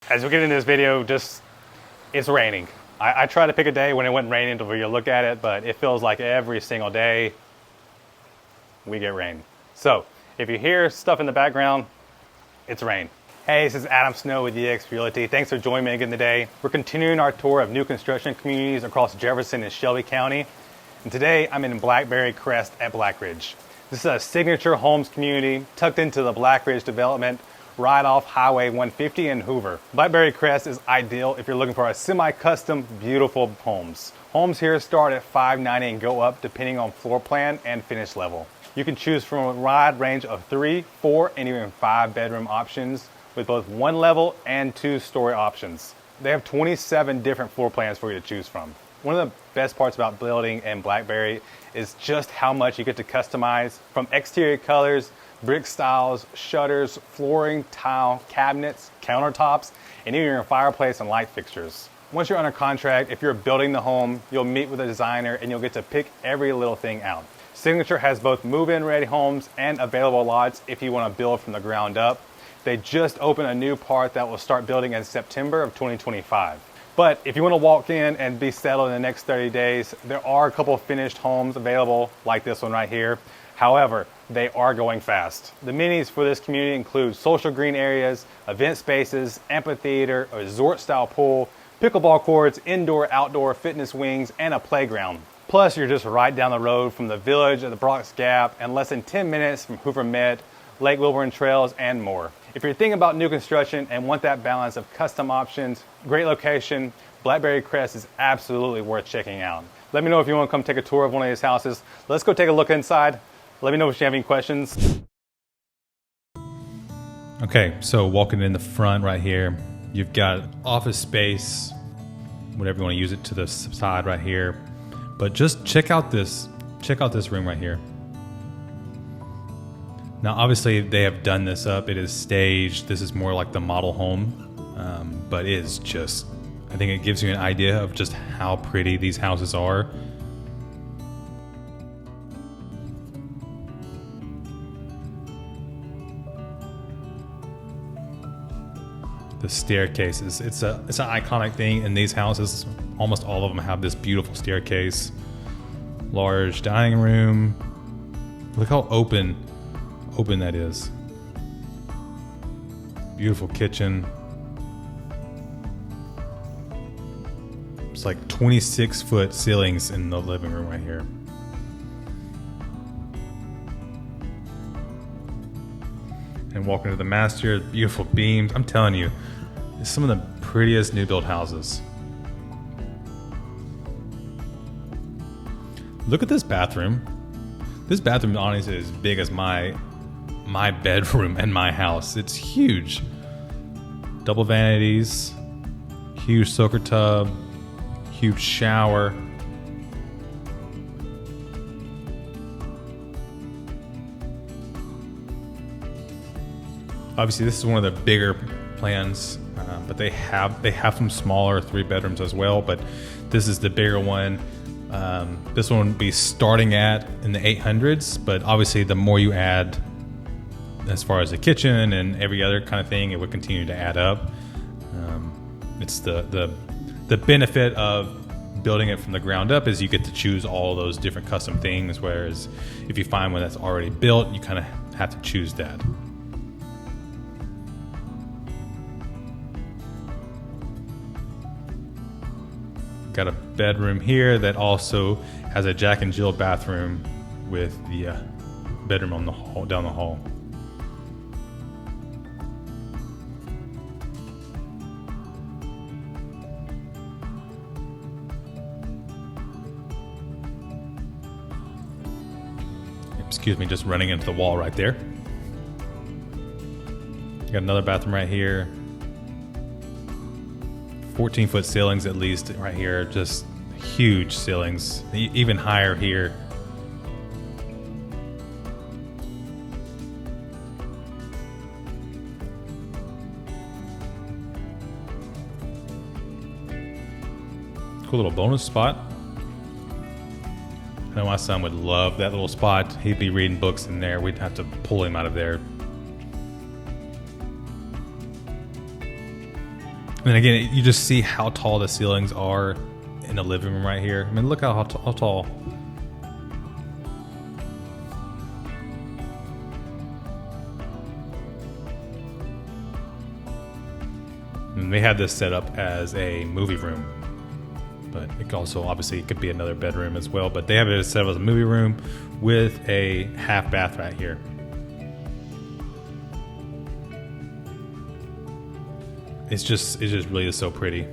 As we get into this video, it's raining. I try to pick a day when it wasn't raining to look at it, but it feels like every single day we get rain. So if you hear stuff in the background, it's rain. Hey, this is Adam Snow with EX Realty. Thanks for joining me again today. We're continuing our tour of new construction communities across Jefferson and Shelby County. And today I'm in Blackberry Crest at Blackridge. This is a signature homes community tucked into the Blackridge development right off Highway 150 in Hoover. Blackberry Crest is ideal if you're looking for a semi-custom, beautiful homes. Homes here start at $590 and go up depending on floor plan and finish level. You can choose from a wide range of 3, 4, and even 5 bedroom options with both 1 level and 2-story options. They have 27 different floor plans for you to choose from. One of the best parts about building in Blackberry is just how much you get to customize, from exterior colors, brick styles, shutters, flooring, tile, cabinets, countertops, and even your fireplace and light fixtures. Once you're under contract, if you're building the home, you'll meet with a designer and you'll get to pick every little thing out. Signature has both move-in ready homes and available lots if you want to build from the ground up. They just opened a new part that will start building in September of 2025. But if you want to walk in and be settled in the next 30 days, there are a couple of finished homes available like this one right here. However, they are going fast. The amenities for this community include social green areas, event spaces, amphitheater, a resort-style pool, pickleball courts, indoor, outdoor fitness wings, and a playground. Plus, you're just right down the road from the village of the Bronx Gap and less than 10 minutes from Hoover Met, Lake Wilburn Trails, and more. If you're thinking about new construction and want that balance of custom options, great location, Blackberry Crest is absolutely worth checking out. Let me know if you want to come take a tour of one of these houses. Let's go take a look inside. Let me know if you have any questions. Okay, so walking in the front right here, you've got office space, whatever you want to use it, to the side right here. But just check out this room right here. Now, obviously, they have done this up. It is staged. This is more like the model home, but it is just, I think it gives you an idea of just how pretty these houses are. The staircases, it's an iconic thing in these houses. Almost all of them have this beautiful staircase. Large dining room. Look how open that is. Beautiful kitchen. It's like 26-foot ceilings in the living room right here. And walking into the master, beautiful beams. I'm telling you, it's some of the prettiest new build houses. Look at this bathroom. This bathroom honestly is as big as my bedroom and my house. It's huge. Double vanities, huge soaker tub, huge shower. Obviously, this is one of the bigger plans, but they have some smaller 3 bedrooms as well. But this is the bigger one. This one would be starting at in the 800s, but obviously the more you add as far as the kitchen and every other kind of thing, it would continue to add up. It's the benefit of building it from the ground up is you get to choose all those different custom things, whereas if you find one that's already built, you kind of have to choose that. Got a bedroom here that also has a Jack and Jill bathroom with the bedroom on the hall, down the hall. Excuse me, just running into the wall right there. Got another bathroom right here. 14-foot ceilings at least right here, just huge ceilings, even higher here. Cool little bonus spot. I know my son would love that little spot. He'd be reading books in there. We'd have to pull him out of there. And again, you just see how tall the ceilings are in the living room right here. I mean, look how tall. And they had this set up as a movie room, but it could also obviously could be another bedroom as well. But they have it set up as a movie room with a half bath right here. It's just really so pretty.